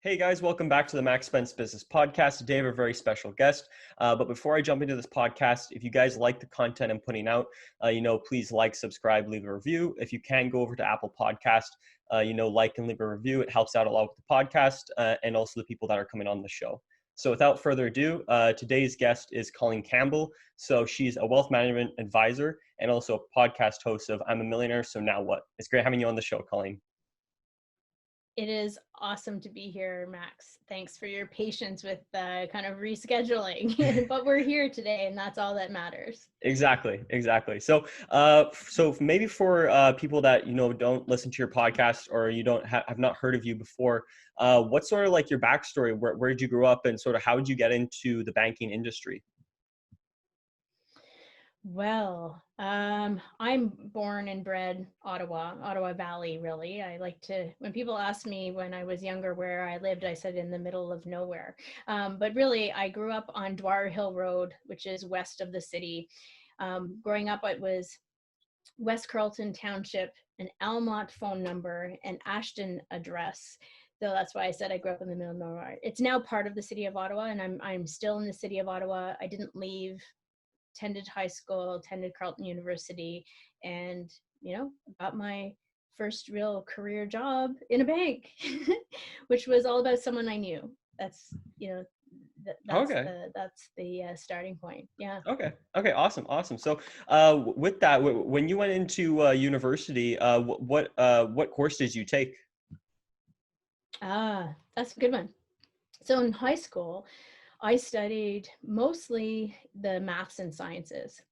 Hey guys, welcome back to the Max Spence Business Podcast. Today I have a very special guest. But before I jump into this podcast, if you guys like the content I'm putting out, please like, subscribe, leave a review. If you can, go over to Apple Podcast, like and leave a review. It helps out a lot with the podcast and also the people that are coming on the show. So without further ado, today's guest is Colleen Campbell. So she's a wealth management advisor and also a podcast host of I'm a Millionaire, So Now What? It's great having you on the show, Colleen. It is awesome to be here, Max. Thanks for your patience with kind of rescheduling, but we're here today and that's all that matters. Exactly. So maybe for people that don't listen to your podcast or you don't have not heard of you before, what's sort of like your backstory? Where did you grow up, and sort of how did you get into the banking industry? Well, I'm born and bred Ottawa Valley, really. I like to, when people ask me when I was younger where I lived, I said in the middle of nowhere. But really, I grew up on Dwyer Hill Road, which is west of the city. Growing up, it was West Carleton Township, an Almont phone number, an Ashton address. So that's why I said I grew up in the middle of nowhere. It's now part of the city of Ottawa, and I'm still in the city of Ottawa. I didn't leave. Attended high school, attended Carleton University, and got my first real career job in a bank, which was all about someone I knew. That's Okay. that's the starting point. Yeah. Okay. Awesome. So, with that, when you went into university, what course did you take? That's a good one. So in high school, I studied mostly the maths and sciences,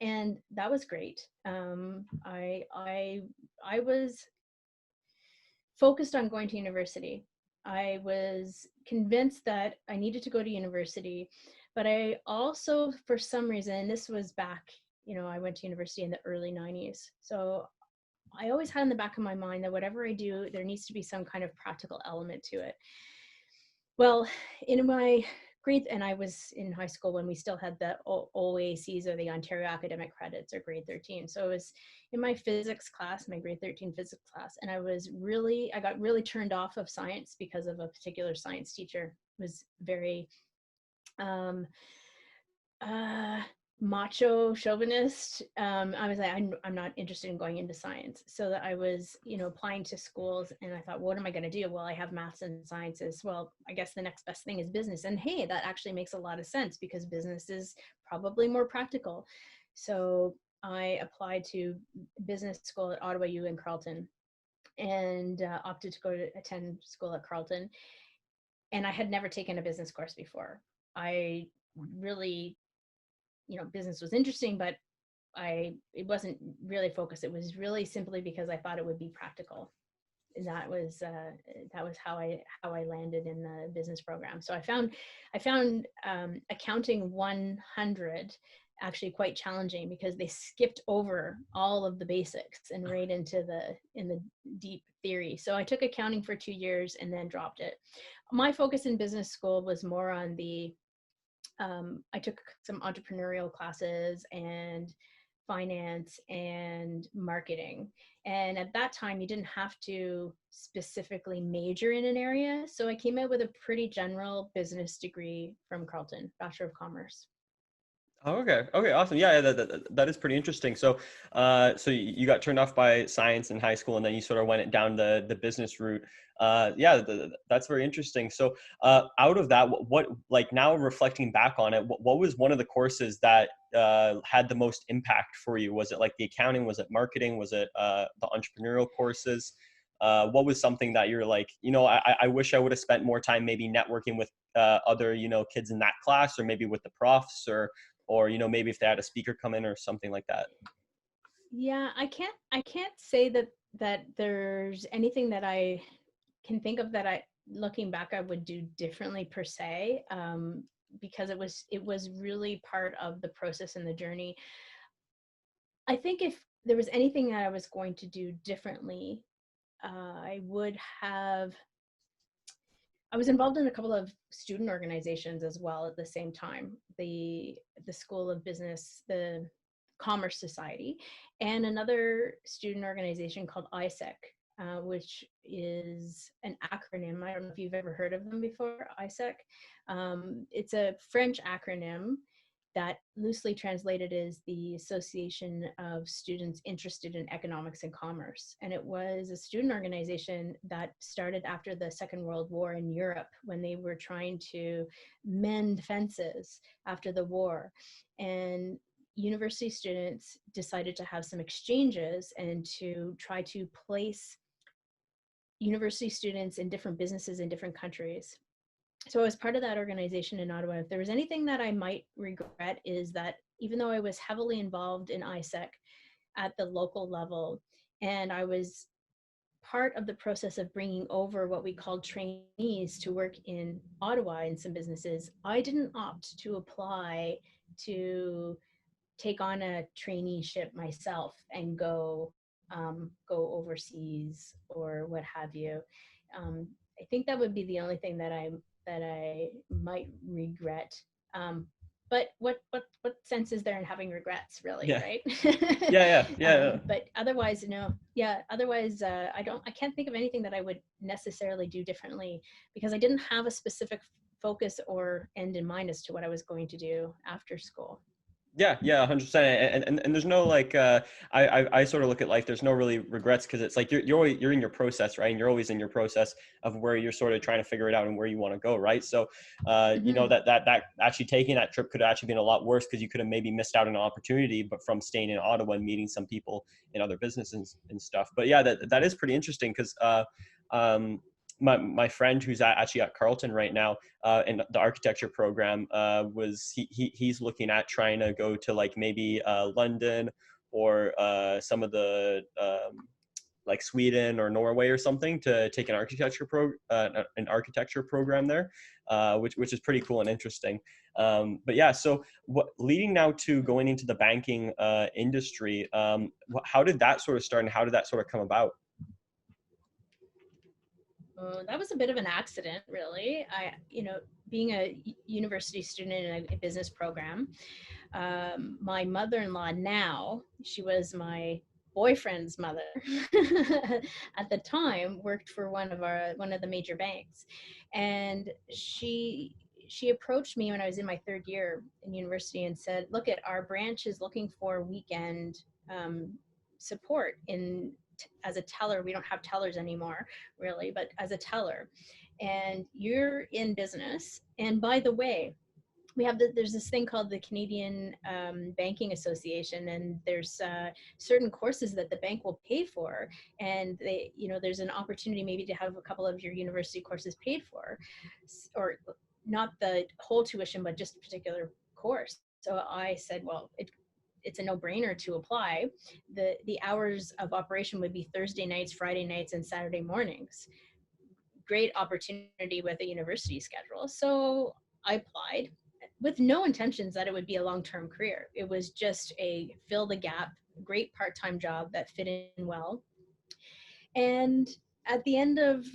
and that was great. I was focused on going to university. I was convinced that I needed to go to university, but I also, for some reason, this was back, I went to university in the early 90s. So I always had in the back of my mind that whatever I do, there needs to be some kind of practical element to it. Well, in my grade, and I was in high school when we still had the OACs, or the Ontario Academic Credits, or grade 13. So it was in my physics class, my grade 13 physics class, and I got really turned off of science because of a particular science teacher who was very um, uh, macho chauvinist. I was like, I'm not interested in going into science. So that I was, applying to schools, and I thought, what am I going to do? Well, I have maths and sciences. Well, I guess the next best thing is business. And hey, that actually makes a lot of sense because business is probably more practical. So I applied to business school at Ottawa U in Carleton, and opted to go to attend school at Carleton. And I had never taken a business course before. I really, business was interesting, but it wasn't really focused. It was really simply because I thought it would be practical. And that was how I landed in the business program. So I found accounting 100 actually quite challenging because they skipped over all of the basics and right into the deep theory. So I took accounting for 2 years and then dropped it. My focus in business school was more on I took some entrepreneurial classes and finance and marketing. And at that time, you didn't have to specifically major in an area. So I came out with a pretty general business degree from Carleton, Bachelor of Commerce. Oh, okay, awesome. Yeah, that is pretty interesting. So, so you got turned off by science in high school, and then you sort of went down the business route. That's very interesting. So, out of that, what like now reflecting back on it, what was one of the courses that had the most impact for you? Was it like the accounting? Was it marketing? Was it the entrepreneurial courses? What was something that you're like, I wish I would have spent more time maybe networking with other, kids in that class, or maybe with the profs, or maybe if they had a speaker come in or something like that. Yeah, I can't say that there's anything that I can think of that looking back, I would do differently per se, because it was really part of the process and the journey. I think if there was anything that I was going to do differently, I would have. I was involved in a couple of student organizations as well at the same time. The School of Business, the Commerce Society, and another student organization called ISEC, which is an acronym. I don't know if you've ever heard of them before, ISEC. It's a French acronym that loosely translated is the Association of Students Interested in Economics and Commerce. And it was a student organization that started after the Second World War in Europe when they were trying to mend fences after the war. And university students decided to have some exchanges and to try to place university students in different businesses in different countries. So I was part of that organization in Ottawa. If there was anything that I might regret is that even though I was heavily involved in ISEC at the local level, and I was part of the process of bringing over what we called trainees to work in Ottawa in some businesses, I didn't opt to apply to take on a traineeship myself and go overseas or what have you. I think that would be the only thing that I might regret. But what sense is there in having regrets, really, Yeah. right? Yeah. But otherwise, no. Yeah. Otherwise, I can't think of anything that I would necessarily do differently because I didn't have a specific focus or end in mind as to what I was going to do after school. Yeah, 100%. And there's no like I sort of look at life. There's no really regrets because it's like you're in your process, right? And you're always in your process of where you're sort of trying to figure it out and where you want to go, right? So, you know Mm-hmm. that actually taking that trip could have actually been a lot worse because you could have maybe missed out on an opportunity, but from staying in Ottawa and meeting some people in other businesses and stuff. But yeah, that is pretty interesting because my friend who's actually at Carleton right now in the architecture program he's looking at trying to go to like maybe London or some of the like Sweden or Norway or something to take an architecture program there, which is pretty cool and interesting. But yeah, so leading now to going into the banking industry, how did that sort of start and how did that sort of come about? That was a bit of an accident, really. Being a university student in a business program, my mother-in-law now, she was my boyfriend's mother at the time, worked for one of the major banks, and she approached me when I was in my third year in university and said, "Look, at our branch is looking for weekend support as a teller. We don't have tellers anymore, really, but as a teller, and you're in business. And by the way, there's this thing called the Canadian Banking Association, and there's certain courses that the bank will pay for, and there's an opportunity maybe to have a couple of your university courses paid for, or not the whole tuition, but just a particular course." So I said, well, it's a no-brainer to apply. The hours of operation would be Thursday nights, Friday nights, and Saturday mornings. Great opportunity with a university schedule. So I applied with no intentions that it would be a long-term career. It was just a fill the gap, great part-time job that fit in well. And at the end of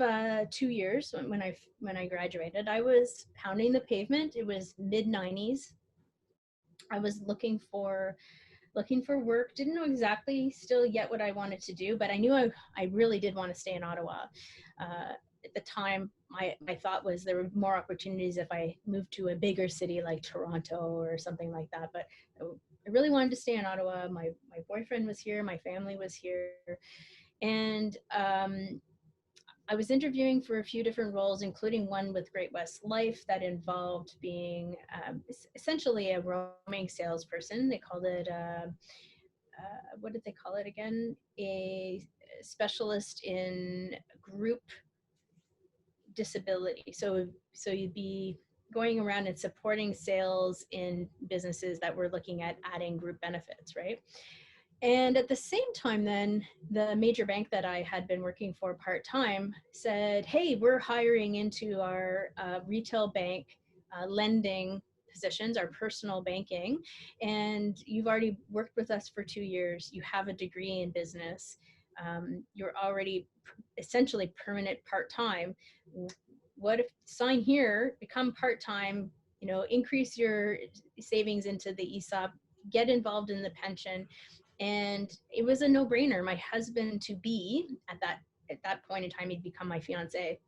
2 years, when I graduated, I was pounding the pavement. It was mid-90s. I was looking for work. Didn't know exactly still yet what I wanted to do, but I knew I really did want to stay in Ottawa. At the time, my thought was there were more opportunities if I moved to a bigger city like Toronto or something like that. But I really wanted to stay in Ottawa. My boyfriend was here. My family was here. And I was interviewing for a few different roles, including one with Great West Life that involved being essentially a roaming salesperson. They called it, what did they call it again? A specialist in group disability. So you'd be going around and supporting sales in businesses that were looking at adding group benefits, right? And at the same time, then the major bank that I had been working for part-time said, "Hey, we're hiring into our retail bank lending positions, our personal banking, and you've already worked with us for 2 years. You have a degree in business. You're already essentially permanent part-time. What if sign here, become part-time, increase your savings into the ESOP, get involved in the pension." And it was a no-brainer. My husband to be at that at that point in time, he'd become my fiance,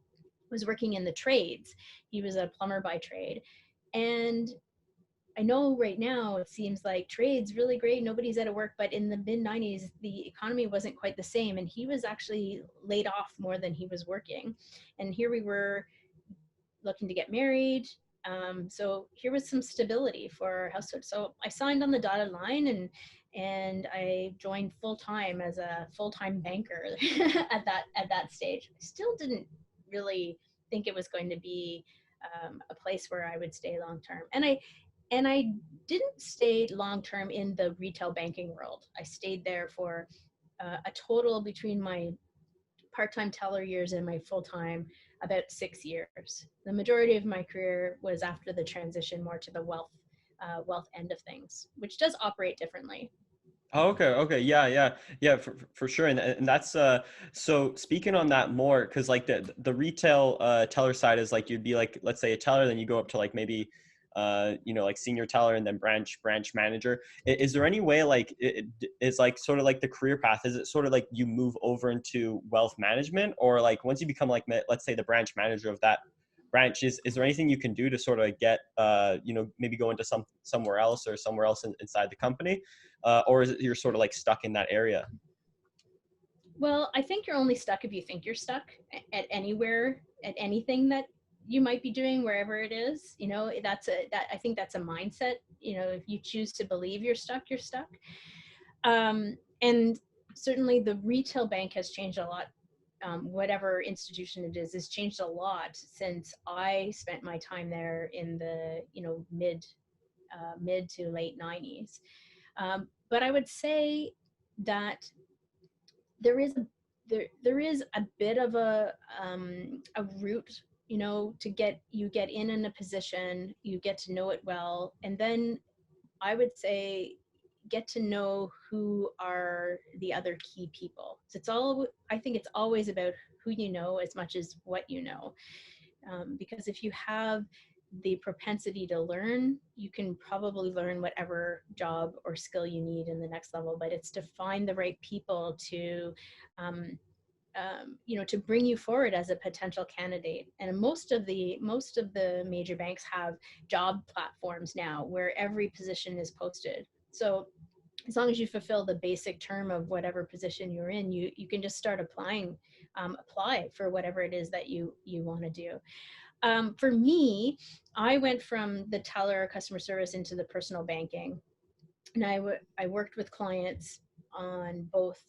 was working in the trades. He was a plumber by trade. And I know right now it seems like trade's really great, nobody's out of work, but in the mid 90s, the economy wasn't quite the same. And he was actually laid off more than he was working. And here we were looking to get married. So here was some stability for our household. So I signed on the dotted line, and I joined full time as a full time banker at that stage. I still didn't really think it was going to be a place where I would stay long term, and I didn't stay long term in the retail banking world. I stayed there for a total between my part-time teller years and my full-time about 6 years. The majority of my career was after the transition more to the wealth end of things, which does operate differently. Oh, okay, okay, yeah, yeah, yeah, for sure, and that's so speaking on that more, because like the retail teller side is like you'd be like, let's say a teller, then you go up to like maybe you know, like senior teller and then branch manager. Is there any way like is like sort of like the career path, is it sort of like you move over into wealth management, or like once you become like let's say the branch manager of that branch, is there anything you can do to sort of get you know, maybe go into somewhere else or somewhere else inside the company, or is it you're sort of like stuck in that area? Well, I think you're only stuck if you think you're stuck at anywhere, at anything that you might be doing, wherever it is. You know, I think that's a mindset. You know, if you choose to believe you're stuck, you're stuck. And certainly the retail bank has changed a lot. Whatever institution it is, has changed a lot since I spent my time there in the, you know, mid to late 90s. But I would say that there is a there is a bit of a route, you know, to get in a position, you get to know it well, and then I would say get to know who are the other key people. So it's all, I think it's always about who you know as much as what you know. Because if you have the propensity to learn, you can probably learn whatever job or skill you need in the next level. But it's to find the right people to, um, you know, to bring you forward as a potential candidate. And most of the major banks have job platforms now where every position is posted. So as long as you fulfill the basic term of whatever position you're in, you can just start applying, apply for whatever it is that you want to do. For me, I went from the teller customer service into the personal banking, and I worked with clients on both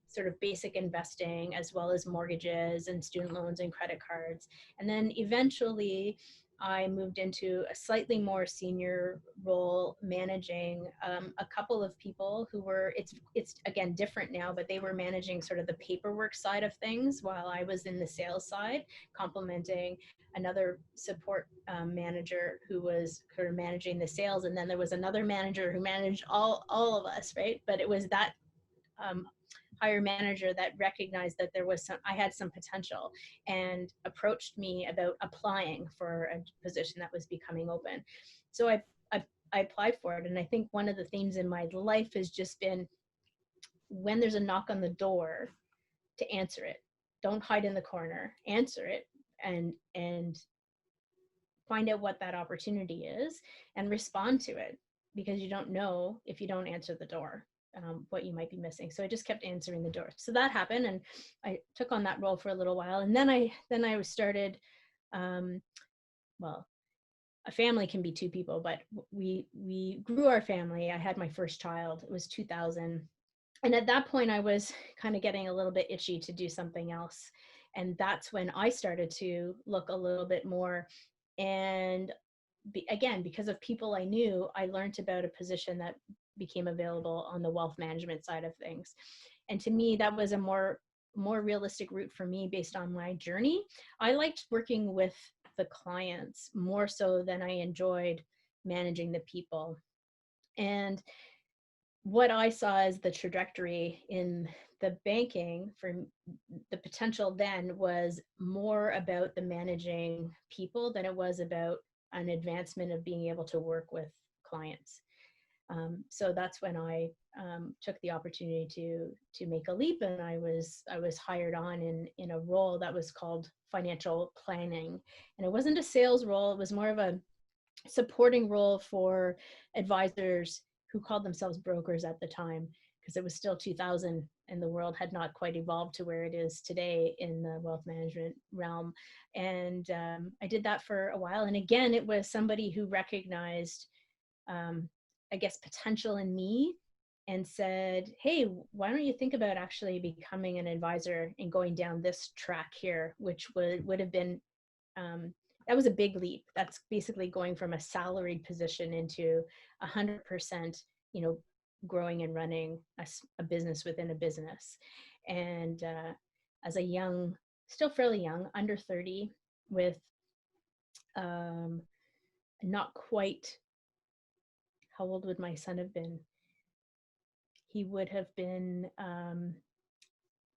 sort of basic investing as well as mortgages and student loans and credit cards. And then eventually I moved into a slightly more senior role, managing a couple of people who were, it's again different now, but they were managing sort of the paperwork side of things while I was in the sales side, complementing another support manager who was sort of managing the sales, and then there was another manager who managed all of us, right? But it was that higher manager that recognized that I had some potential and approached me about applying for a position that was becoming open. So I applied for it, and I think one of the themes in my life has just been, when there's a knock on the door, to answer it. Don't hide in the corner. Answer it, and find out what that opportunity is and respond to it, because you don't know, if you don't answer the door, what you might be missing. So I just kept answering the door. So that happened, and I took on that role for a little while, and then I started, well, a family can be two people, but we grew our family. I had my first child. It was 2000. And at that point, I was kind of getting a little bit itchy to do something else. And that's when I started to look a little bit more. And again, because of people I knew, I learned about a position that became available on the wealth management side of things. And to me, that was a more realistic route for me based on my journey. I liked working with the clients more so than I enjoyed managing the people. And what I saw as the trajectory in the banking for the potential then was more about the managing people than it was about an advancement of being able to work with clients. So that's when I took the opportunity to make a leap, and I was hired on in a role that was called financial planning, and it wasn't a sales role. It was more of a supporting role for advisors who called themselves brokers at the time, because it was still 2000 and the world had not quite evolved to where it is today in the wealth management realm. And I did that for a while. And again, it was somebody who recognized, I guess, potential in me and said, hey, why don't you think about actually becoming an advisor and going down this track here, which would have been, that was a big leap. That's basically going from a salaried position into 100%, growing and running a business within a business. And as a young, still fairly young, under 30, with not quite, how old would my son have been? He would have been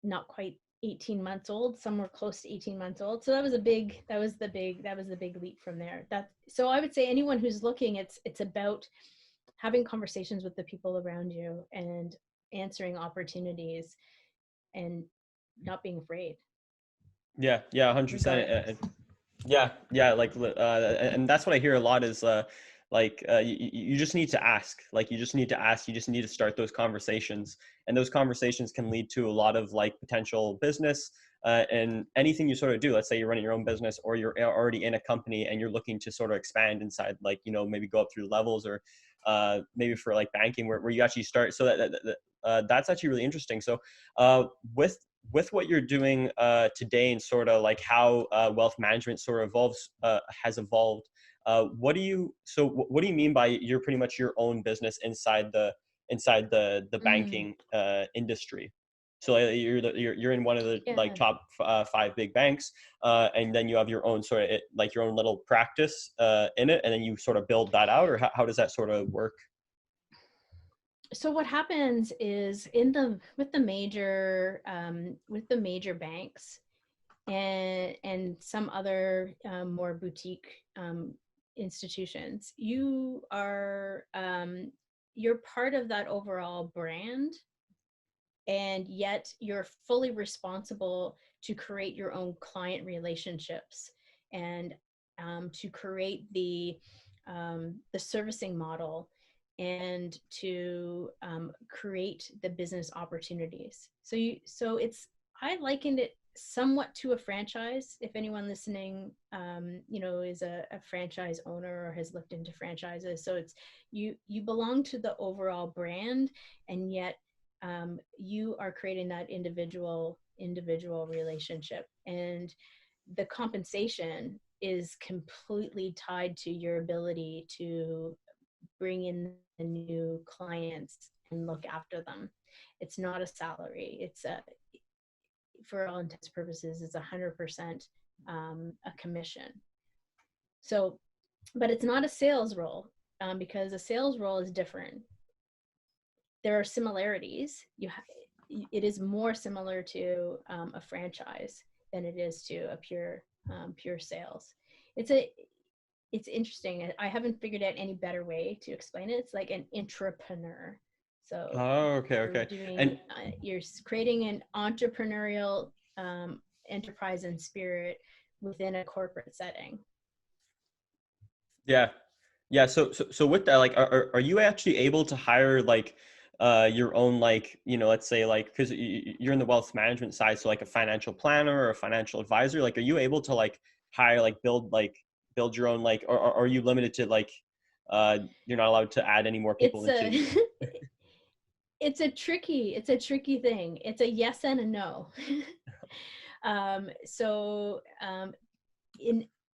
not quite 18 months old, somewhere close to 18 months old. So that was the big leap from there. So I would say anyone who's looking, it's about having conversations with the people around you and answering opportunities and not being afraid. Yeah, 100%. Yeah, like, and that's what I hear a lot is, you just need to ask. Like, you just need to ask. You just need to start those conversations, and those conversations can lead to a lot of like potential business. And anything you sort of do, let's say you're running your own business or you're already in a company and you're looking to sort of expand inside, like, maybe go up through levels, or maybe for like banking where you actually start. So that's actually really interesting. So with what you're doing today, and sort of like how wealth management sort of has evolved, what do you mean by you're pretty much your own business inside the banking industry? So you're in one of the like Yeah. top 5 big banks, and then you have your own sort of like your own little practice in it, and then you sort of build that out, or how does that sort of work? So what happens is with the major banks and some other more boutique institutions, you're part of that overall brand, and yet you're fully responsible to create your own client relationships and to create the servicing model and to create the business opportunities. So I likened it somewhat to a franchise. If anyone listening, is a franchise owner or has looked into franchises, so it's you belong to the overall brand, and yet you are creating that individual relationship, and the compensation is completely tied to your ability to bring in the new clients and look after them. It's not a salary. For all intents and purposes, it's 100% a commission. So, but it's not a sales role, because a sales role is different. There are similarities. It is more similar to a franchise than it is to a pure sales. It's interesting. I haven't figured out any better way to explain it. It's like an intrapreneur. So Oh, okay. And you're creating an entrepreneurial enterprise and spirit within a corporate setting. yeah. So with that, like, are you actually able to hire like your own, like, let's say, like, because you're in the wealth management side, so like a financial planner or a financial advisor, like, are you able to like hire, like, build your own, like, or are you limited to like you're not allowed to add any more people into? It's a tricky thing. It's a yes and a no. So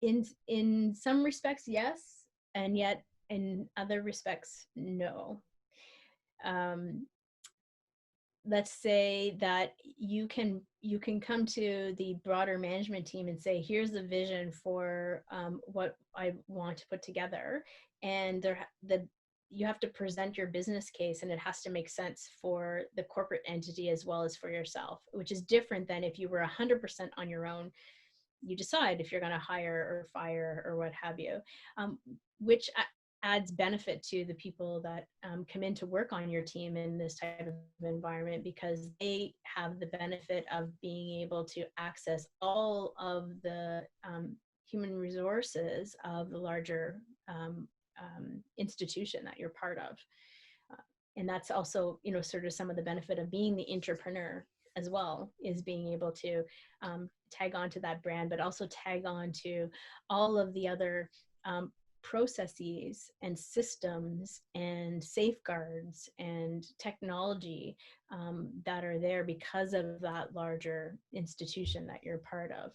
in some respects, yes, and yet in other respects, no. Let's say that you can come to the broader management team and say, here's the vision for what I want to put together, and you have to present your business case, and it has to make sense for the corporate entity as well as for yourself, which is different than if you were 100% on your own. You decide if you're going to hire or fire or what have you, which adds benefit to the people that come in to work on your team in this type of environment, because they have the benefit of being able to access all of the human resources of the larger institution that you're part of. And that's also, sort of some of the benefit of being the entrepreneur as well, is being able to tag on to that brand, but also tag on to all of the other processes and systems and safeguards and technology that are there because of that larger institution that you're part of.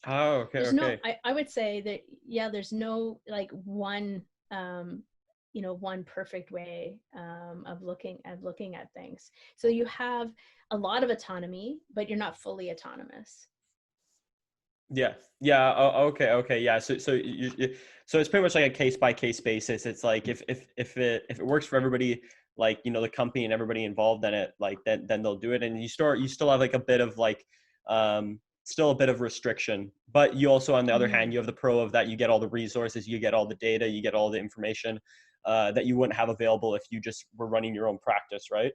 Oh, okay, There's no, okay. I would say that, yeah, there's no like one, one perfect way of looking at things. So you have a lot of autonomy, but you're not fully autonomous. Yeah. Yeah. Oh, okay. Okay. Yeah. So it's pretty much like a case by case basis. It's like if it works for everybody, like, the company and everybody involved in it, like then they'll do it. And you still have like a bit of like, still a bit of restriction, but you also, on the other hand, you have the pro of that. You get all the resources, you get all the data, you get all the information, that you wouldn't have available if you just were running your own practice. Right.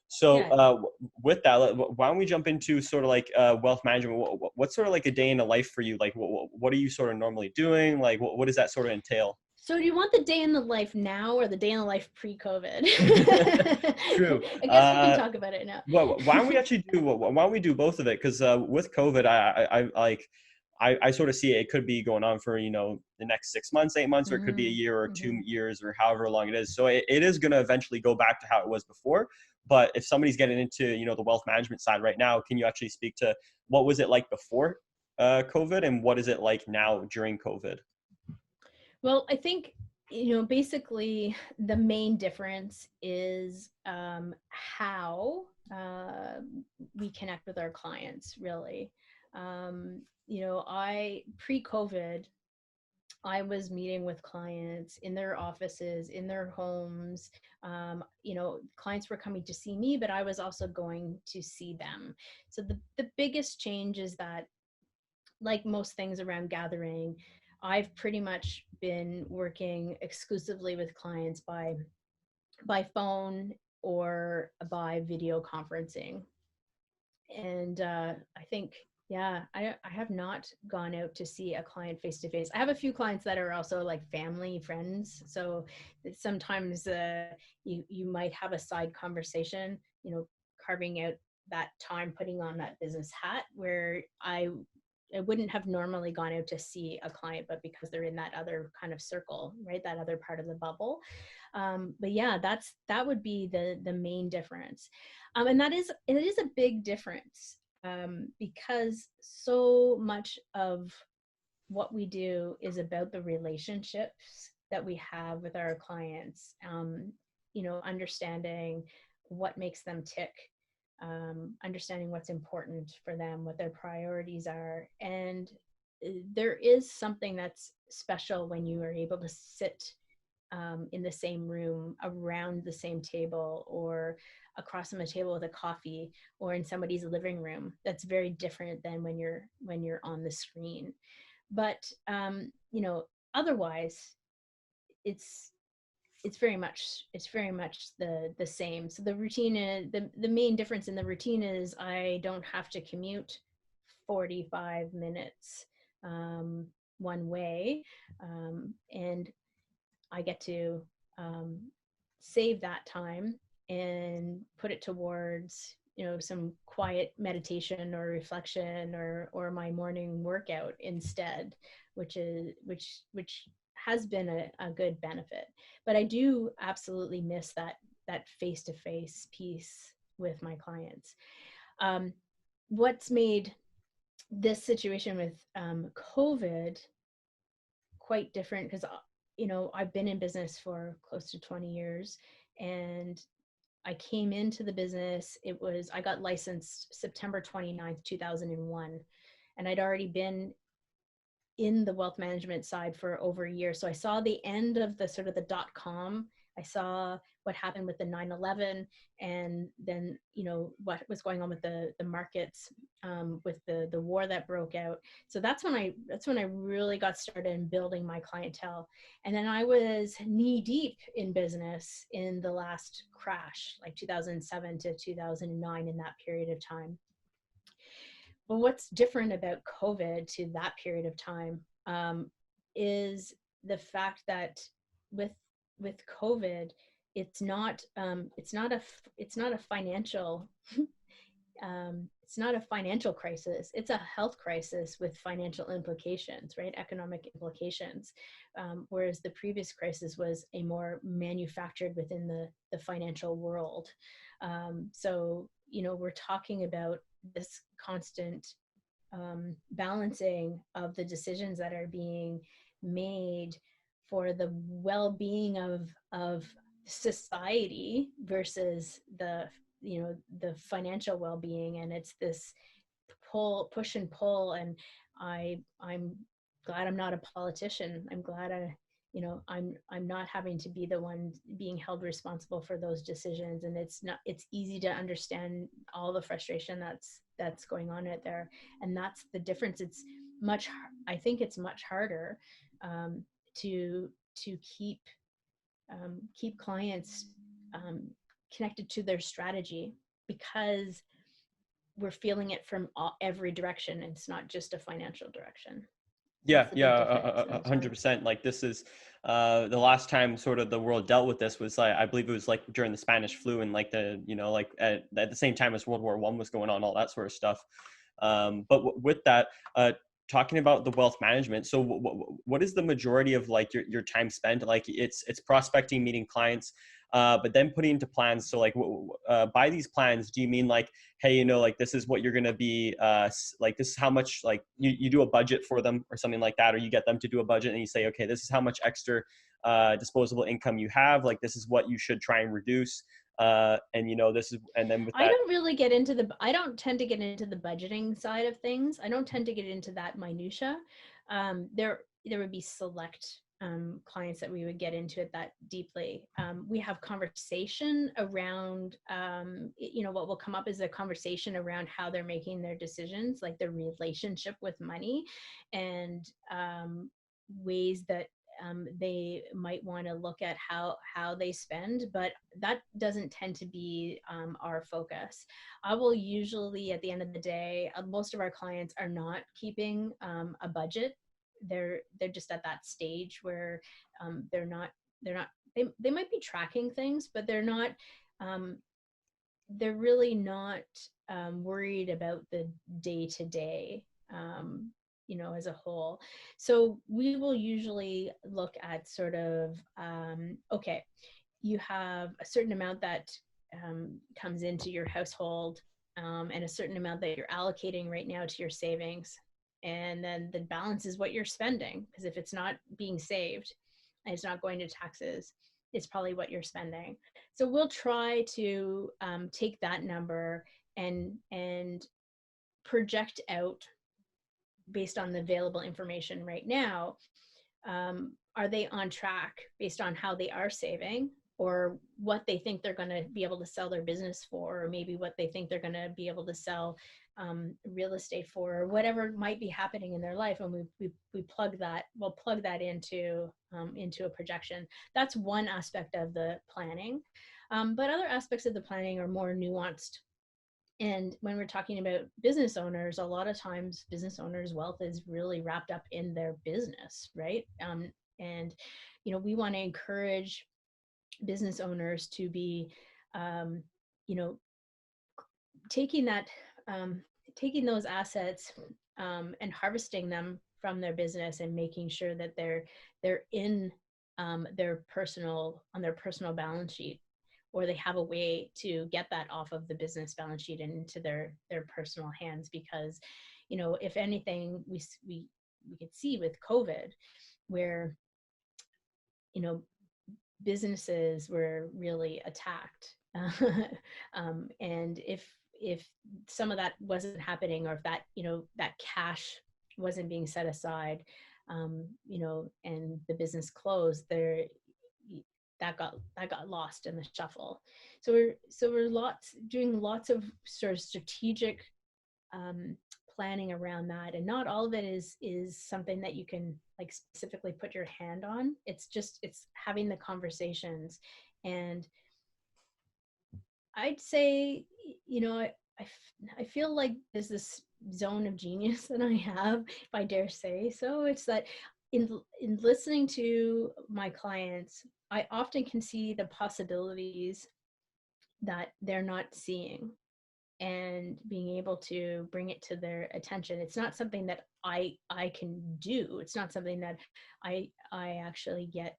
So Yeah. with that, why don't we jump into sort of like wealth management? What's sort of like a day in the life for you? Like, what are you sort of normally doing? Like, what does that sort of entail? So do you want the day in the life now or the day in the life pre-COVID? True. I guess we can talk about it now. Well, why don't we actually do? Why don't we do both of it? Because with COVID, I sort of see it could be going on for the next 6 months, 8 months, or it could be a year or 2 years or however long it is. So it is going to eventually go back to how it was before. But if somebody's getting into the wealth management side right now, can you actually speak to what was it like before COVID and what is it like now during COVID? Well, I think, basically the main difference is how we connect with our clients, really. Pre-COVID, I was meeting with clients in their offices, in their homes. Clients were coming to see me, but I was also going to see them. So the biggest change is that, like most things around gathering, I've pretty much been working exclusively with clients by phone or by video conferencing. And I think, yeah, I have not gone out to see a client face to face. I have a few clients that are also like family friends. So sometimes you might have a side conversation, carving out that time, putting on that business hat, where I wouldn't have normally gone out to see a client, but because they're in that other kind of circle, right? That other part of the bubble. But yeah, that would be the main difference. And it is a big difference because so much of what we do is about the relationships that we have with our clients, understanding what makes them tick, understanding what's important for them, what their priorities are. And there is something that's special when you are able to sit in the same room, around the same table, or across from a table with a coffee, or in somebody's living room. That's very different than when you're on the screen. But otherwise, it's very much the same. So the routine is the main difference in the routine is I don't have to commute 45 minutes one way, and I get to save that time and put it towards some quiet meditation or reflection, or my morning workout instead, which has been a good benefit. But I do absolutely miss that face-to-face piece with my clients. What's made this situation with COVID quite different, because I've been in business for close to 20 years, and I came into the business, I got licensed September 29th, 2001, and I'd already been in the wealth management side for over a year. So I saw the end of the sort of the .com I saw what happened with the 9/11, and then, you know, what was going on with the markets, with the war that broke out. So that's when I really got started in building my clientele. And then I was knee deep in business in the last crash, like 2007 to 2009, in that period of time. But what's different about COVID to that period of time, is the fact that with COVID, it's not a financial it's not a financial crisis. It's a health crisis with financial implications, right? Economic implications. Whereas the previous crisis was a more manufactured within the financial world. So, you know, we're talking about this constant balancing of the decisions that are being made for the well-being of society versus the, you know, the financial well-being. And it's this push and pull. And I'm glad I'm not a politician. I'm glad you know, I'm not having to be the one being held responsible for those decisions. And it's easy to understand all the frustration that's going on out there. And that's the difference. I think it's much harder to keep clients connected to their strategy, because we're feeling it from every direction. It's not just a financial direction. Yeah, That's the big difference. yeah, 100%. Like this is the last time sort of the world dealt with this was I believe it was like during the Spanish flu, and like the, you know, like at the same time as World War I was going on, all that sort of stuff. But with that, talking about the wealth management, so what is the majority of like your time spent? Like it's prospecting, meeting clients, but then putting into plans. So like by these plans, do you mean like, hey, you know, like this is what you're going to be, like this is how much, like you do a budget for them or something like that, or you get them to do a budget and you say, okay, this is how much extra disposable income you have. Like this is what you should try and reduce. And you know, this is, and then with that, I don't tend to get into the budgeting side of things. I don't tend to get into that minutia. There would be select clients that we would get into it that deeply. We have conversation around, you know, what will come up is a conversation around how they're making their decisions, like their relationship with money, and ways that they might want to look at how they spend, but that doesn't tend to be our focus. I will usually, at the end of the day, most of our clients are not keeping a budget. They're just at that stage where they might be tracking things, but they're really not worried about the day to day, you know, as a whole. So we will usually look at sort of, okay, you have a certain amount that comes into your household, and a certain amount that you're allocating right now to your savings. And then the balance is what you're spending, because if it's not being saved and it's not going to taxes, it's probably what you're spending. So we'll try to take that number and project out based on the available information right now. Are they on track based on how they are saving, or what they think they're going to be able to sell their business for, or maybe what they think they're going to be able to sell real estate for, or whatever might be happening in their life. And we'll plug that into a projection. That's one aspect of the planning. But other aspects of the planning are more nuanced. And when we're talking about business owners, a lot of times business owners' wealth is really wrapped up in their business, right? And, you know, we want to encourage business owners to be, you know, taking those assets and harvesting them from their business, and making sure that they're in their personal balance sheet, or they have a way to get that off of the business balance sheet and into their personal hands. Because, you know, if anything, we could see with COVID, where, you know, businesses were really attacked. And if some of that wasn't happening, or if that, you know, that cash wasn't being set aside, you know, and the business closed, there, that got lost in the shuffle. So we're doing lots of sort of strategic planning around that, and not all of it is something that you can like specifically put your hand on. It's having the conversations. And I'd say, I feel like there's this zone of genius that I have, if I dare say so. It's that in listening to my clients, I often can see the possibilities that they're not seeing, and being able to bring it to their attention. It's not something that I can do. It's not something that I actually get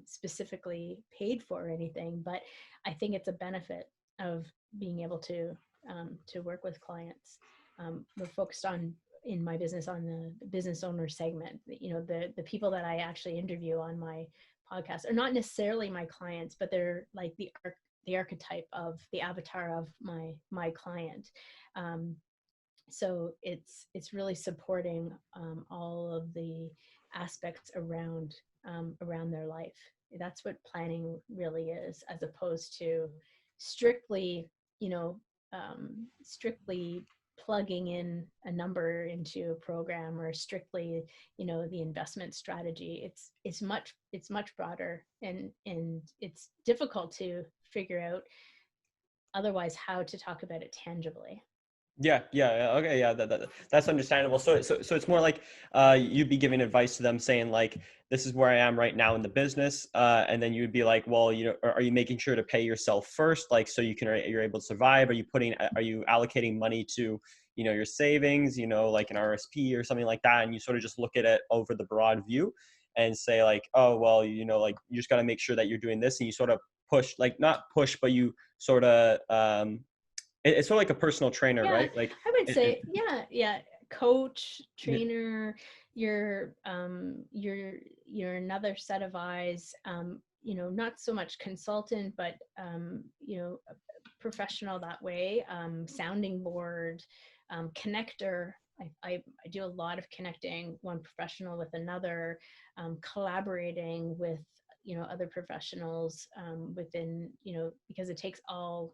specifically paid for or anything, but I think it's a benefit of being able to work with clients. We're focused on, in my business, on the business owner segment. The people that I actually interview on my podcast are not necessarily my clients, but they're like the archetype of the avatar of my client. So it's really supporting all of the aspects around their life. That's what planning really is, as opposed to strictly, strictly plugging in a number into a program, or strictly, the investment strategy. It's much broader, and it's difficult to figure out otherwise how to talk about it tangibly. Yeah. Okay. Yeah. That's understandable. So it's more like you'd be giving advice to them, saying like, this is where I am right now in the business. And then you'd be like, well, are you making sure to pay yourself first? Like, so you're able to survive? Are you allocating money to, your savings, like an RSP or something like that? And you sort of just look at it over the broad view and say like, oh, well, like you just got to make sure that you're doing this, and you sort of push, like not push, but you sort of, it's sort of like a personal trainer, Yeah, right? Like I would say, yeah, coach, trainer, you're another set of eyes. Not so much consultant, but a professional that way. Sounding board, connector. I do a lot of connecting one professional with another, collaborating with other professionals within, because it takes all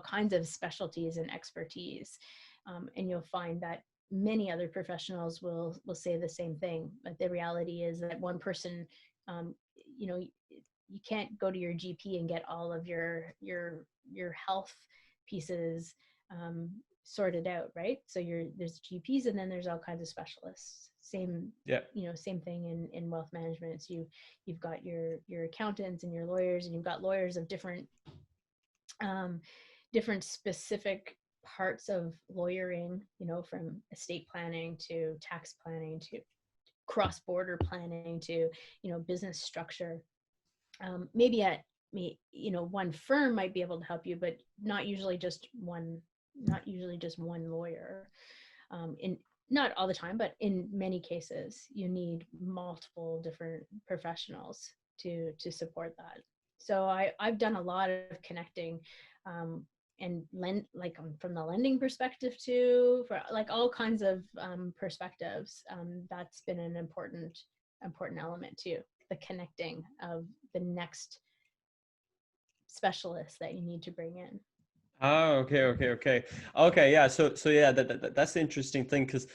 kinds of specialties and expertise. And you'll find that many other professionals will say the same thing. But the reality is that one person, you can't go to your GP and get all of your health pieces sorted out, right? So there's GPs, and then there's all kinds of specialists. Same, yeah. Same thing in wealth management. So you've got your accountants and your lawyers, and you've got lawyers of different specific parts of lawyering, from estate planning to tax planning to cross-border planning to, business structure. Maybe one firm might be able to help you, but not usually just one lawyer. Not all the time, but in many cases, you need multiple different professionals to support that. So I've done a lot of connecting, and from the lending perspective too, for like all kinds of perspectives. That's been an important element too, the connecting of the next specialist that you need to bring in. Oh, okay. Yeah. So yeah, that's the interesting thing, because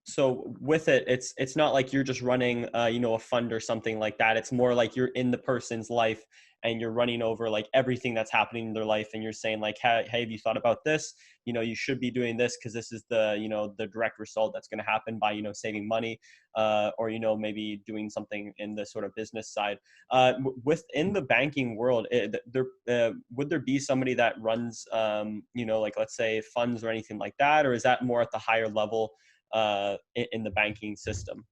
so with it, it's not like you're just running a fund or something like that. It's more like you're in the person's life, and you're running over like everything that's happening in their life, and you're saying like, hey, have you thought about this? You should be doing this, because this is the direct result that's going to happen by saving money, or maybe doing something in the sort of business side. Within the banking world, would there be somebody that runs, like let's say funds or anything like that, or is that more at the higher level in the banking system?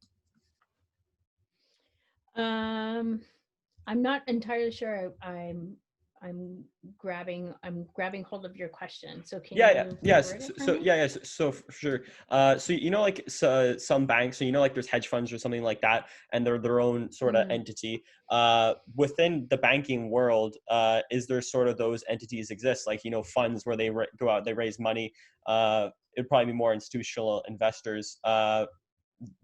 I'm not entirely sure. I'm grabbing hold of your question. So can Yeah, you yes. reword it for So me? yeah, yes. So for sure. So like some banks, so like there's hedge funds or something like that, and they're their own sort of Mm. entity. Within the banking world, is there sort of those entities exist, like funds where they go out, they raise money. It'd probably be more institutional investors.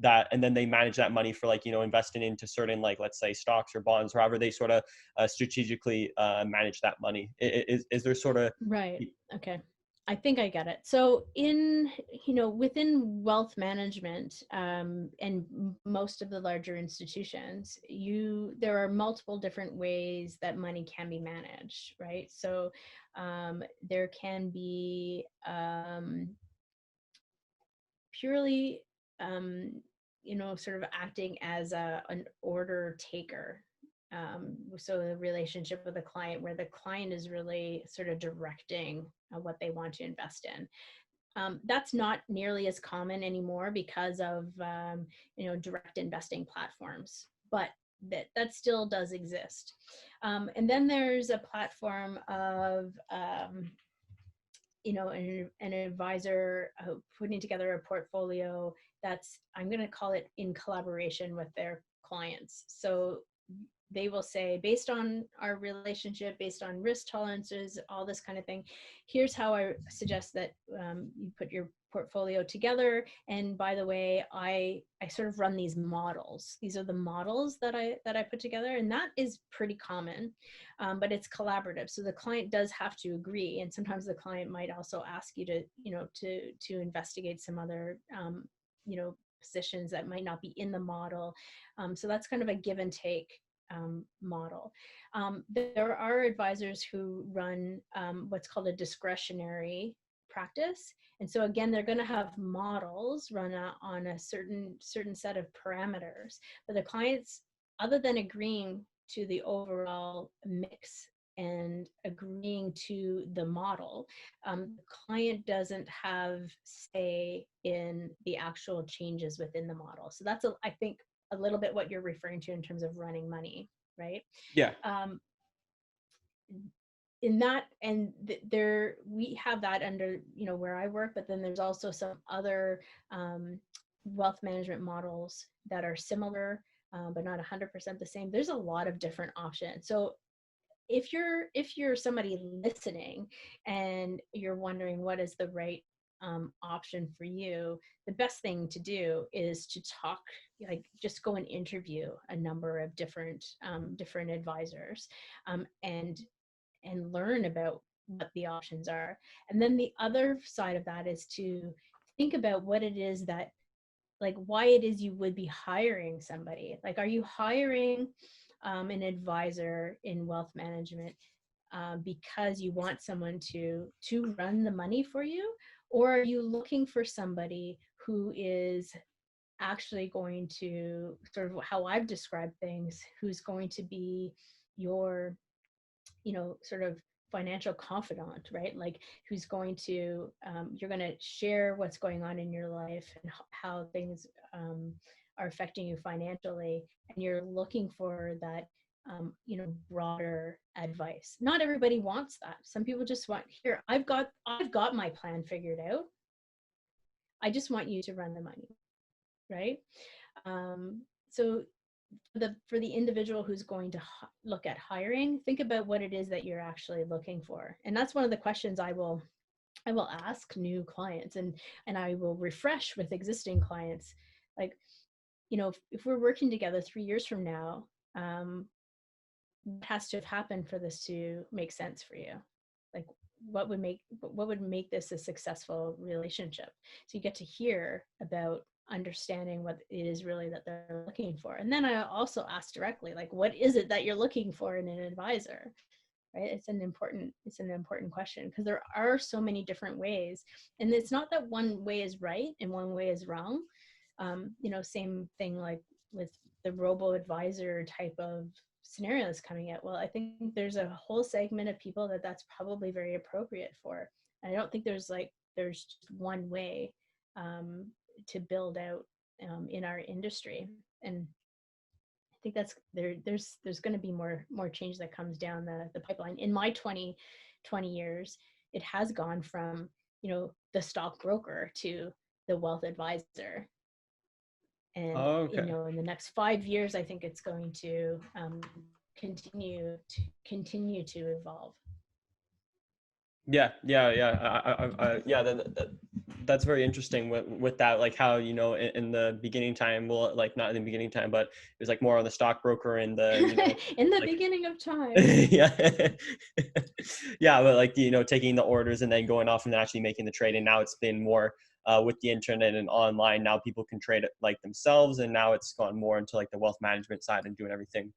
that, and then they manage that money for like, investing into certain, like, let's say stocks or bonds, or however they sort of strategically manage that money. Is there sort of, Right. Okay. I think I get it. So within wealth management, and most of the larger institutions, there are multiple different ways that money can be managed, right? So there can be purely, sort of acting as an order taker. So the relationship with the client, where the client is really sort of directing what they want to invest in. That's not nearly as common anymore because of direct investing platforms, but that still does exist. And then there's a platform of an advisor putting together a portfolio that's, I'm going to call it, in collaboration with their clients. So they will say, based on our relationship, based on risk tolerances, all this kind of thing, here's how I suggest that you put your portfolio together. And by the way, I sort of run these models. These are the models that I put together, and that is pretty common, but it's collaborative. So the client does have to agree, and sometimes the client might also ask you to investigate some other positions that might not be in the model. So that's kind of a give and take model. There are advisors who run what's called a discretionary practice. And so again, they're going to have models run on a certain set of parameters, but the clients, other than agreeing to the overall mix and agreeing to the model, the client doesn't have say in the actual changes within the model. So that's, I think, a little bit what you're referring to in terms of running money, right? yeah. In that, and there we have that under where I work, but then there's also some other wealth management models that are similar, but not 100% the same. There's a lot of different options. So if you're somebody listening and you're wondering what is the right option for you, the best thing to do is to talk, like, just go and interview a number of different advisors, and learn about what the options are. And then the other side of that is to think about what it is that, like, why it is you would be hiring somebody. Like, are you hiring an advisor in wealth management because you want someone to run the money for you? Or are you looking for somebody who is actually going to, sort of how I've described things, who's going to be your, sort of financial confidant, right? Like, who's going to, you're going to share what's going on in your life and how things are affecting you financially. And you're looking for that, broader advice. Not everybody wants that. Some people just want, here, I've got my plan figured out. I just want you to run the money, right? So for the individual who's going to look at hiring, think about what it is that you're actually looking for. And that's one of the questions I will ask new clients, and I will refresh with existing clients. Like, if we're working together 3 years from now, what has to have happened for this to make sense for you? Like, what would make this a successful relationship? So you get to hear about understanding what it is really that they're looking for. And then I also ask directly, like, what is it that you're looking for in an advisor? Right? It's an important question, because there are so many different ways, and it's not that one way is right and one way is wrong. Same thing like with the robo advisor type of scenarios coming out. Well, I think there's a whole segment of people that's probably very appropriate for. And I don't think there's just one way to build out in our industry. And I think that's there's going to be more change that comes down the pipeline. In my 20 years, it has gone from the stockbroker to the wealth advisor. And Okay. in the next 5 years, I think it's going to continue to evolve. Yeah. Yeah. That's very interesting with that, like how, in the beginning time, well, like not in the beginning time, but it was like more on the stockbroker and the, In the like, beginning of time. yeah. Yeah, but like, taking the orders and then going off and actually making the trade. And now it's been more with the internet and online. Now people can trade it like themselves. And now it's gone more into like the wealth management side and doing everything,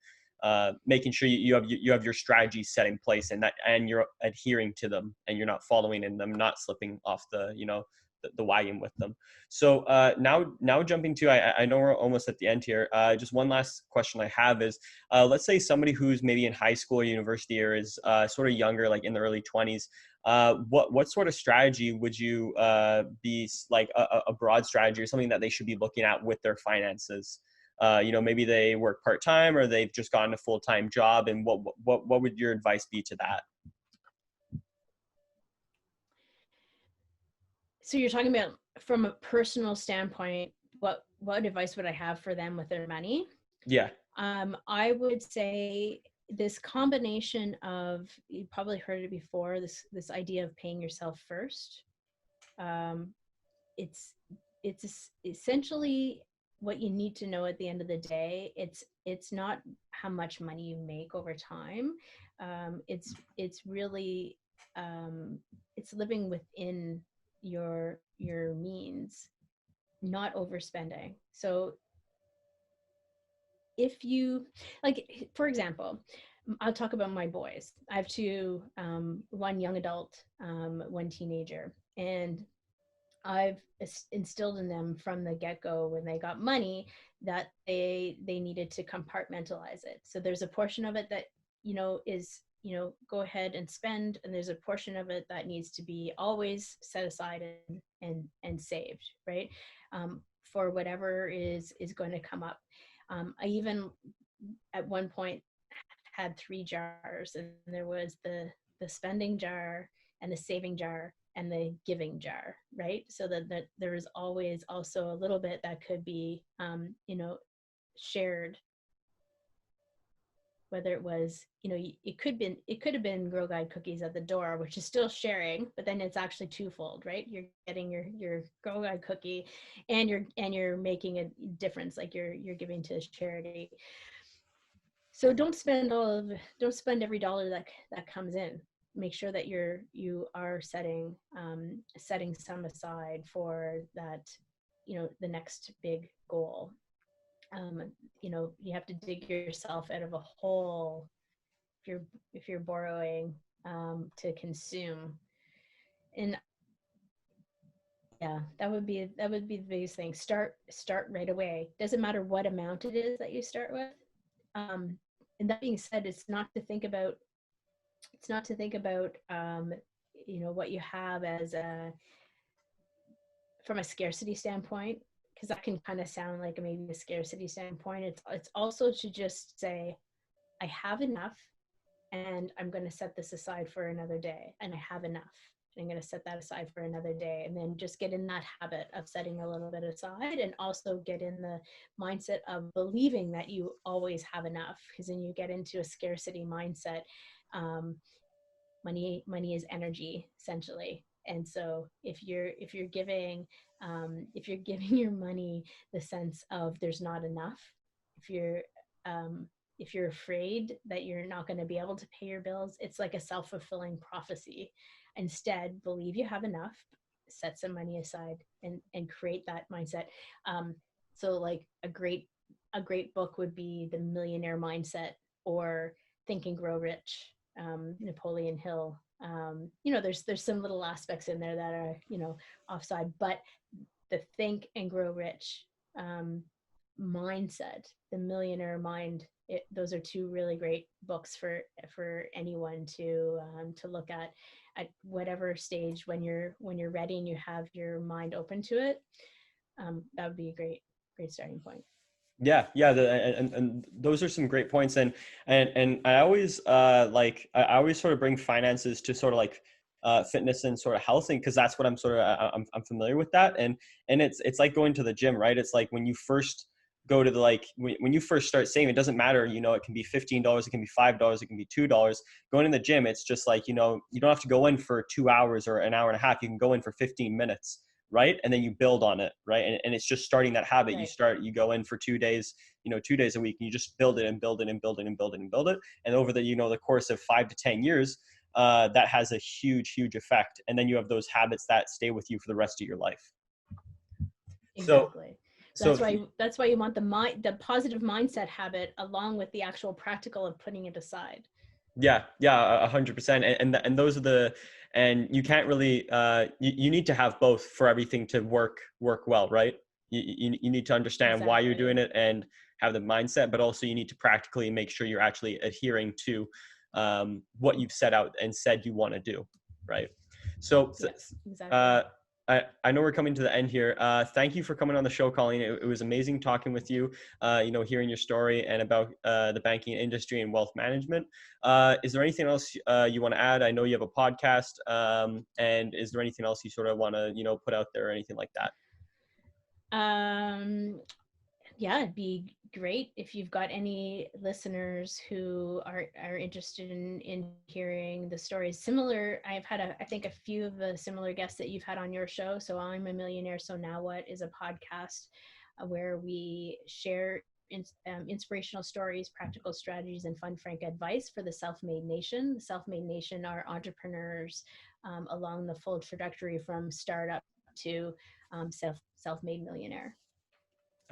making sure you have your strategies set in place and you're adhering to them and you're not following in them, not slipping off the wagon with them. So now jumping to, I know we're almost at the end here. Just one last question I have is, let's say somebody who's maybe in high school or university or is sort of younger, like in the early 20s. What sort of strategy would you be like a broad strategy or something that they should be looking at with their finances? Maybe they work part time or they've just gotten a full time job, and what would your advice be to that? So you're talking about from a personal standpoint, what advice would I have for them with their money? Yeah. I would say this combination of, you probably heard it before, this idea of paying yourself first. Um, it's essentially what you need to know at the end of the day. It's not how much money you make over time. It's really it's living within your means, not overspending. So if you, like, for example, I'll talk about my boys. I have two, one young adult, one teenager, and I've instilled in them from the get-go when they got money that they needed to compartmentalize it. So there's a portion of it that, is, go ahead and spend, and there's a portion of it that needs to be always set aside and saved, right? For whatever is going to come up. I even at one point had three jars, and there was the spending jar and the saving jar and the giving jar, right? So that there is always also a little bit that could be shared, whether it was, it could have been Girl Guide cookies at the door, which is still sharing, but then it's actually twofold, right? You're getting your Girl Guide cookie, and you're making a difference, like you're giving to charity. So don't spend every dollar that comes in. Make sure that you are setting some aside for that, the next big goal. You have to dig yourself out of a hole if you're borrowing to consume. And yeah, that would be the biggest thing. Start right away. Doesn't matter what amount it is that you start with. And that being said, it's not to think about what you have as from a scarcity standpoint, because that can kind of sound like maybe a scarcity standpoint. It's also to just say, I have enough, and I'm going to set this aside for another day, and I have enough. I'm going to set that aside for another day, and then just get in that habit of setting a little bit aside, and also get in the mindset of believing that you always have enough, because then you get into a scarcity mindset. Money is energy, essentially. And so if you're giving your money the sense of there's not enough, if you're if you're afraid that you're not going to be able to pay your bills, it's like a self-fulfilling prophecy. Instead, believe you have enough, set some money aside, and create that mindset. So like a great book would be The Millionaire Mindset, or Think and Grow Rich, Napoleon Hill. There's some little aspects in there that are offside, but the Think and Grow Rich mindset, the Millionaire Mind, those are two really great books for anyone to look at whatever stage, when you're ready and you have your mind open to it. That would be a great starting point. Yeah, and those are some great points, and I always I always sort of bring finances to sort of like fitness and sort of health, and because that's what I'm familiar with that, and it's like going to the gym, right? It's like when you first go to the, like when you first start saving, it doesn't matter, it can be $15, it can be $5, it can be $2. Going in the gym, it's just like, you don't have to go in for 2 hours or an hour and a half. You can go in for 15 minutes right? And then you build on it, right? And it's just starting that habit. Right. You go in for 2 days, 2 days a week, and you just build it and build it and build it and build it and build it. And over the, the course of 5 to 10 years, that has a huge, huge effect. And then you have those habits that stay with you for the rest of your life. So, Exactly. so That's why you want the positive mindset habit along with the actual practical of putting it aside. yeah, 100%. And those are and you can't really, you need to have both for everything to work well, right? You need to understand why you're doing Exactly. it and have the mindset, but also you need to practically make sure you're actually adhering to what you've set out and said you want to do, right? So, Yes, exactly. uh, I know we're coming to the end here. Thank you for coming on the show, Colleen. It was amazing talking with you, hearing your story and about the banking industry and wealth management. Is there anything else you want to add? I know you have a podcast, and is there anything else you sort of want to, put out there or anything like that? Yeah, it'd be great if you've got any listeners who are interested in hearing the stories. Similar, I've had I think a few of the similar guests that you've had on your show. So I'm a Millionaire, So Now What is a podcast where we share inspirational stories, practical strategies, and fun, frank advice for the self-made nation. The self-made nation are entrepreneurs along the full trajectory from startup to self-made millionaire.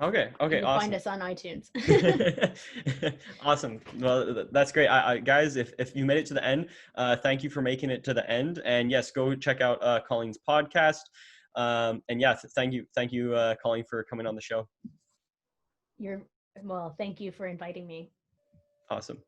Okay. You Okay. can find Awesome. us on iTunes. Awesome. Well, that's great. Guys, if you made it to the end, thank you for making it to the end. And yes, go check out Colleen's podcast. And yeah, thank you, Colleen, for coming on the show. Well, thank you for inviting me. Awesome.